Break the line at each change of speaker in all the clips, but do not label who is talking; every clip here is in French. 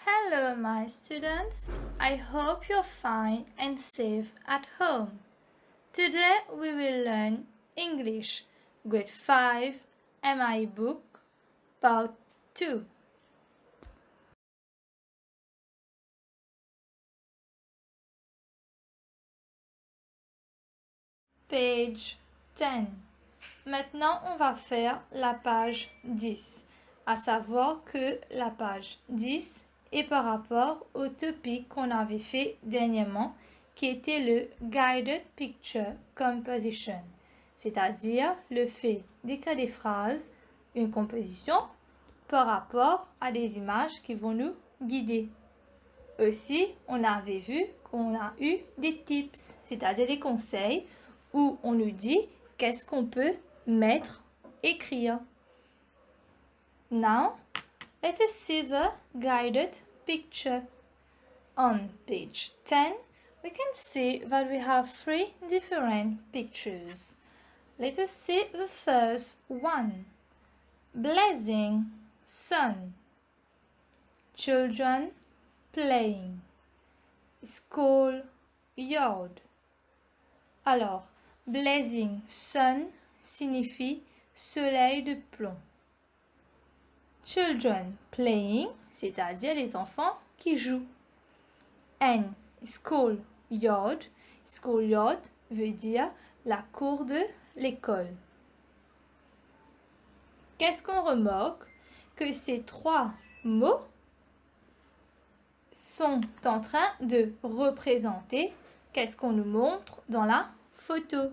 Hello, my students. I hope you're fine and safe at home. Today we will learn English, Grade 5, MI Book, Part 2. Page 10. Maintenant, on va faire la page 10, à savoir que la page 10 est par rapport au topic qu'on avait fait dernièrement, qui était le Guided Picture Composition, c'est-à-dire le fait d'écrire des phrases, une composition, par rapport à des images qui vont nous guider. Aussi, on avait vu qu'on a eu des tips, c'est-à-dire des conseils, où on nous dit qu'est-ce qu'on peut mettre, écrire. Now, let us see the guided picture. On page 10, we can see that we have three different pictures. Let us see the first one. Blazing sun. Children playing. School yard. Alors, blazing sun signifie soleil de plomb. Children playing, c'est-à-dire les enfants qui jouent. And school yard veut dire la cour de l'école. Qu'est-ce qu'on remarque? Que ces trois mots sont en train de représenter qu'est-ce qu'on nous montre dans la photo.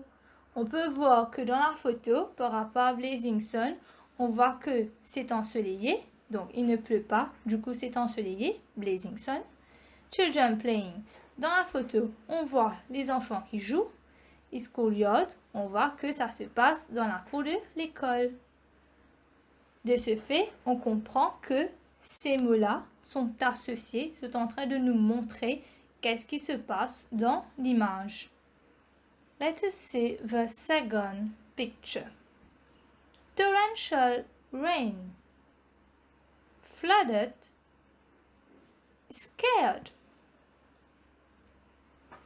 On peut voir que dans la photo, par rapport à Blazing Sun, on voit que c'est ensoleillé, donc il ne pleut pas, du coup c'est ensoleillé, Blazing Sun. Children playing, dans la photo, on voit les enfants qui jouent. Et schoolyard, on voit que ça se passe dans la cour de l'école. De ce fait, on comprend que ces mots-là sont associés, sont en train de nous montrer qu'est-ce qui se passe dans l'image. Let us see the second picture. Torrential rain. Flooded. Scared.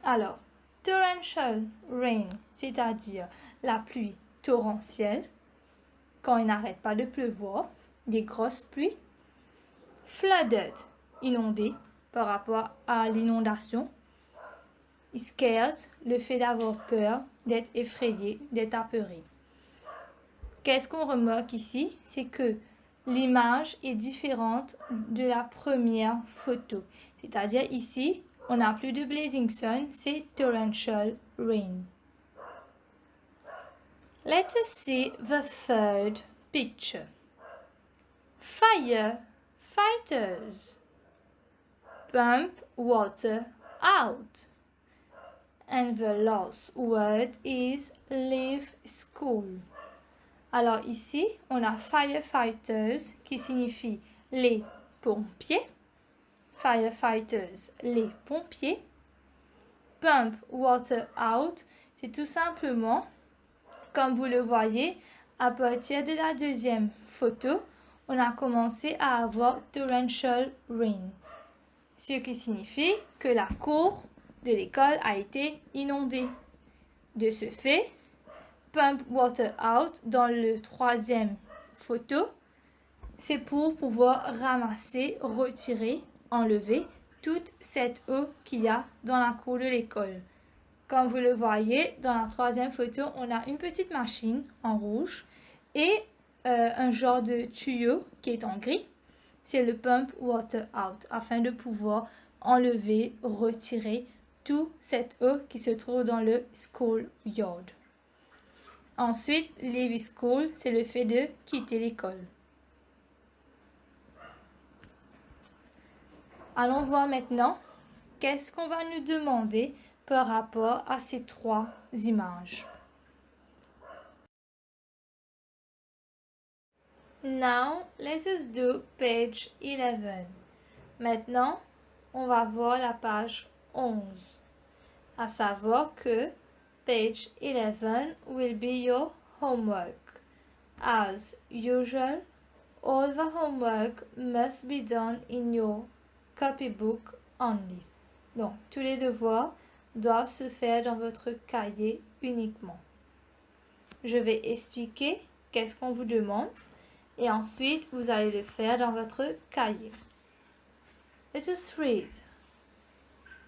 Alors, torrential rain, c'est-à-dire la pluie torrentielle, quand il n'arrête pas de pleuvoir, des grosses pluies. Flooded, inondé, par rapport à l'inondation. Scared, le fait d'avoir peur, d'être effrayé, d'être apeuré. Qu'est-ce qu'on remarque ici? C'est que l'image est différente de la première photo. C'est-à-dire ici, on n'a plus de blazing sun, c'est torrential rain. Let us see the third picture. Firefighters. Pump water out. And the last word is leave school. Alors ici, on a firefighters qui signifie les pompiers. Firefighters, les pompiers. Pump water out, c'est tout simplement, comme vous le voyez, à partir de la deuxième photo, on a commencé à avoir torrential rain. Ce qui signifie que la cour de l'école a été inondée. De ce fait, pump water out dans le troisième photo, c'est pour pouvoir ramasser, retirer, enlever toute cette eau qu'il y a dans la cour de l'école. Comme vous le voyez, dans la troisième photo, on a une petite machine en rouge et un genre de tuyau qui est en gris. C'est le pump water out afin de pouvoir enlever, retirer toute cette eau qui se trouve dans le school yard. Ensuite, leave school, c'est le fait de quitter l'école. Allons voir maintenant qu'est-ce qu'on va nous demander par rapport à ces trois images. Now, let us do page 11. Maintenant, on va voir la page 11. À savoir que page 11 will be your homework. As usual, all the homework must be done in your copybook only. Donc, tous les devoirs doivent se faire dans votre cahier uniquement. Je vais expliquer qu'est-ce qu'on vous demande et ensuite vous allez le faire dans votre cahier. Let us read.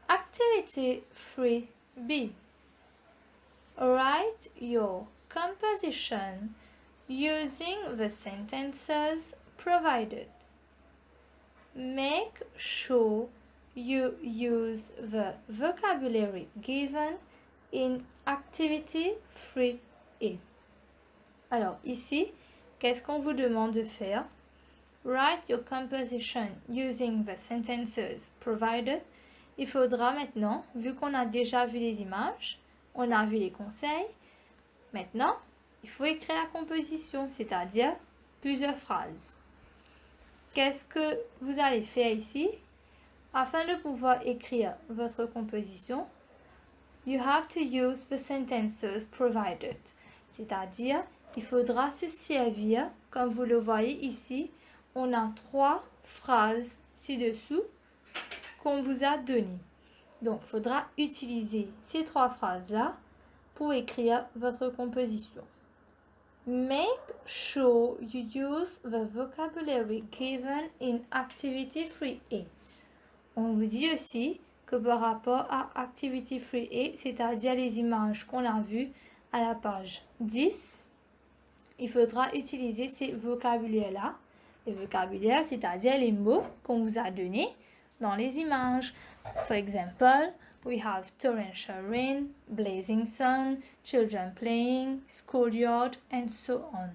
Activity 3B. Write your composition using the sentences provided. Make sure you use the vocabulary given in Activity 3A. Alors ici, qu'est-ce qu'on vous demande de faire? Write your composition using the sentences provided. Il faudra maintenant, vu qu'on a déjà vu les images, on a vu les conseils, maintenant, il faut écrire la composition, c'est-à-dire plusieurs phrases. Qu'est-ce que vous allez faire ici? Afin de pouvoir écrire votre composition, you have to use the sentences provided. C'est-à-dire, il faudra se servir, comme vous le voyez ici, on a 3 phrases ci-dessous qu'on vous a données. Donc, il faudra utiliser ces 3 phrases-là pour écrire votre composition. Make sure you use the vocabulary given in Activity 3A. On vous dit aussi que par rapport à Activity 3A, c'est-à-dire les images qu'on a vues à la page 10, il faudra utiliser ces vocabulaires-là. Les vocabulaires, c'est-à-dire les mots qu'on vous a donnés dans les images. For example, we have torrential rain, blazing sun, children playing, schoolyard, and so on.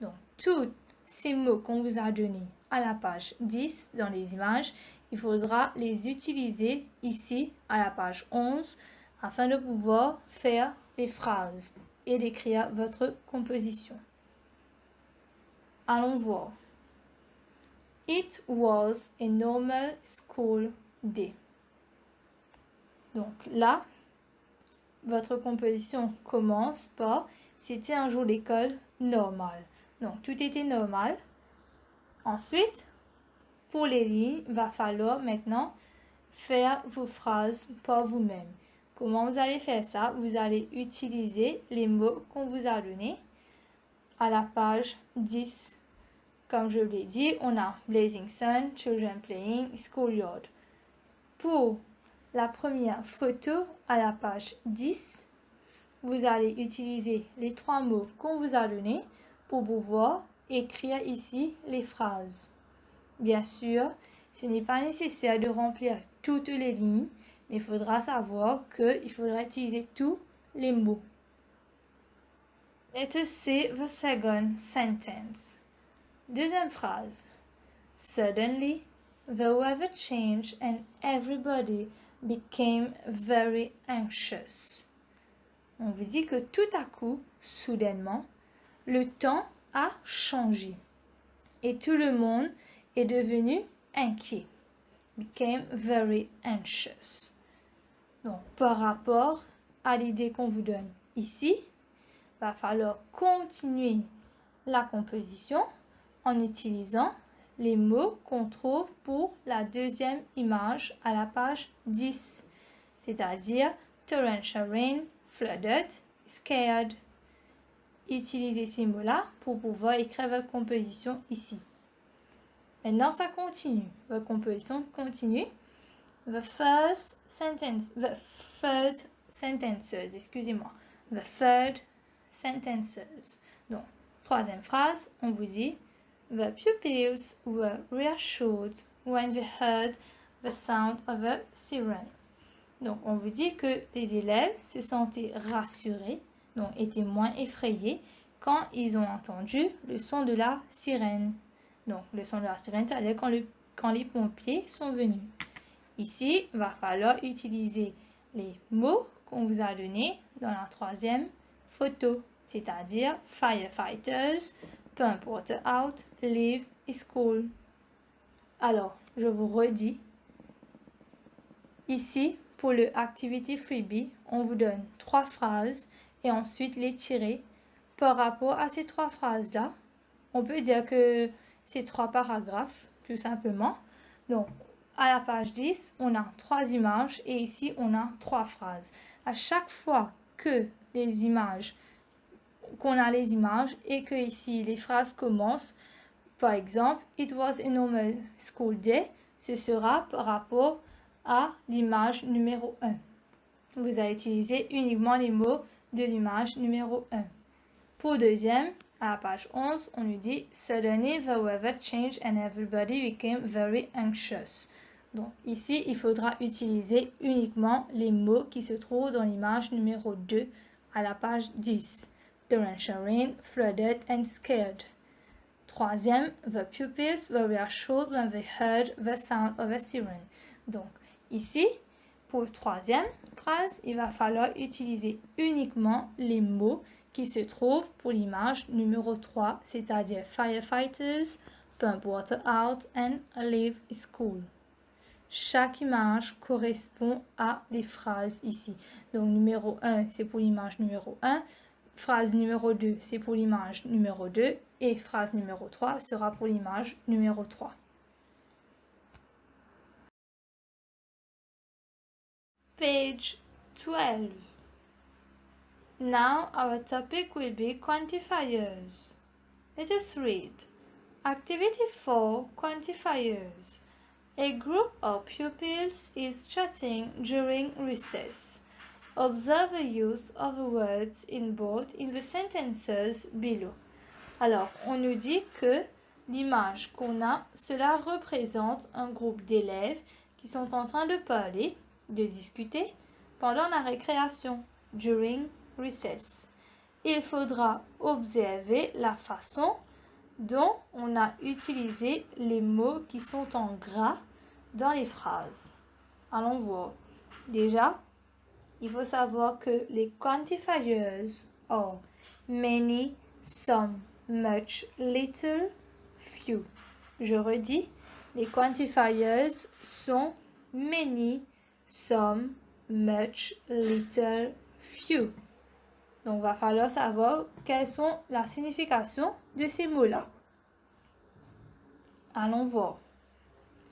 Donc, tous ces mots qu'on vous a donnés à la page 10 dans les images, il faudra les utiliser ici à la page 11 afin de pouvoir faire les phrases et d'écrire votre composition. Allons voir. It was a normal school day. Donc là, votre composition commence par c'était un jour d'école normal. Donc tout était normal. Ensuite, pour les lignes, il va falloir maintenant faire vos phrases par vous-même. Comment vous allez faire ça? Vous allez utiliser les mots qu'on vous a donnés à la page 10. Comme je l'ai dit, on a blazing sun, children playing, schoolyard. Pour la première photo à la page 10, vous allez utiliser les 3 mots qu'on vous a donnés pour pouvoir écrire ici les phrases. Bien sûr, ce n'est pas nécessaire de remplir toutes les lignes, mais il faudra savoir qu'il faudra utiliser tous les mots. Let us see the second sentence. Deuxième phrase. Suddenly, the weather changed and everybody became very anxious. On vous dit que tout à coup, soudainement, le temps a changé et tout le monde est devenu inquiet. Became very anxious. Donc, par rapport à l'idée qu'on vous donne ici, il va falloir continuer la composition en utilisant les mots qu'on trouve pour la deuxième image à la page 10, c'est-à-dire torrential rain, flooded, scared. Utilisez ces mots-là pour pouvoir écrire votre composition ici. Maintenant, ça continue. Votre composition continue. The third sentences, excusez-moi. The third sentences. Donc, troisième phrase, on vous dit The pupils were reassured when they heard the sound of a siren. Donc, on vous dit que les élèves se sentaient rassurés, donc étaient moins effrayés quand ils ont entendu le son de la sirène. Donc, le son de la sirène, c'est-à-dire quand les pompiers sont venus. Ici, il va falloir utiliser les mots qu'on vous a donnés dans la troisième photo, c'est-à-dire firefighters, pump water out, leave school. Alors, je vous redis, ici, pour le Activity 3B, on vous donne 3 phrases et ensuite les tirer. Par rapport à ces 3 phrases-là, on peut dire que c'est 3 paragraphes, tout simplement. Donc, à la page 10, on a 3 images et ici, on a 3 phrases. À chaque fois que qu'on a les images et que ici les phrases commencent, par exemple, It was a normal school day, ce sera par rapport à l'image numéro 1. Vous allez utiliser uniquement les mots de l'image numéro 1. Pour deuxième, à la page 11, on nous dit Suddenly the weather changed and everybody became very anxious. Donc ici, il faudra utiliser uniquement les mots qui se trouvent dans l'image numéro 2 à la page 10. Torrential rain, flooded and scared. Troisième, the pupils were reassured when they heard the sound of a siren. Donc ici, pour la troisième phrase, il va falloir utiliser uniquement les mots qui se trouvent pour l'image numéro 3, c'est-à-dire firefighters, pump water out and leave school. Chaque image correspond à les phrases ici. Donc numéro 1, c'est pour l'image numéro 1. Phrase numéro 2, c'est pour l'image numéro 2. Et phrase numéro 3 sera pour l'image numéro 3. Page 12. Now our topic will be quantifiers. Let us read. Activity 4, quantifiers. A group of pupils is chatting during recess. Observe the use of the words in bold in the sentences below. Alors, on nous dit que l'image qu'on a, cela représente un groupe d'élèves qui sont en train de parler, de discuter pendant la récréation, during recess. Il faudra observer la façon dont on a utilisé les mots qui sont en gras dans les phrases. Allons voir. Déjà, il faut savoir que les quantifiers are many, some, much, little, few. Je redis, les quantifiers sont many, some, much, little, few. Donc, il va falloir savoir quelles sont la signification de ces mots-là. Allons voir.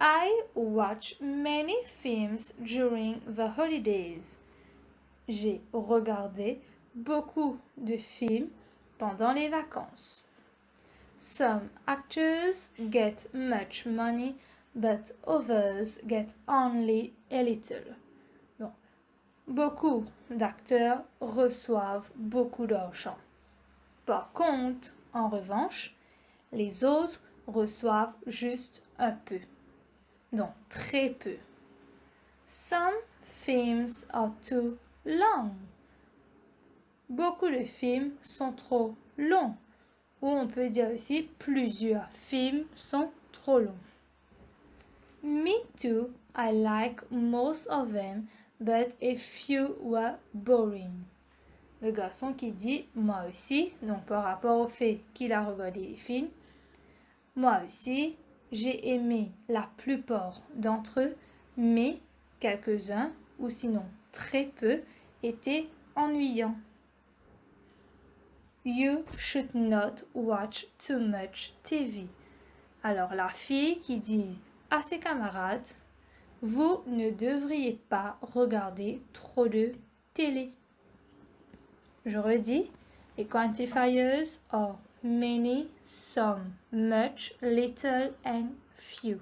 I watch many films during the holidays. J'ai regardé beaucoup de films pendant les vacances. Some actors get much money, but others get only a little. Donc, beaucoup d'acteurs reçoivent beaucoup d'argent. Par contre, en revanche, les autres reçoivent juste un peu. Donc, très peu. Some films are too long. Beaucoup de films sont trop longs. Ou on peut dire aussi plusieurs films sont trop longs. Me too, I like most of them, but a few were boring. Le garçon qui dit moi aussi, donc par rapport au fait qu'il a regardé les films, moi aussi, j'ai aimé la plupart d'entre eux, mais quelques-uns, ou sinon très peu, étaient ennuyants. You should not watch too much TV. Alors la fille qui dit à ses camarades, vous ne devriez pas regarder trop de télé. Je redis, les quantifiers are many, some, much, little and few.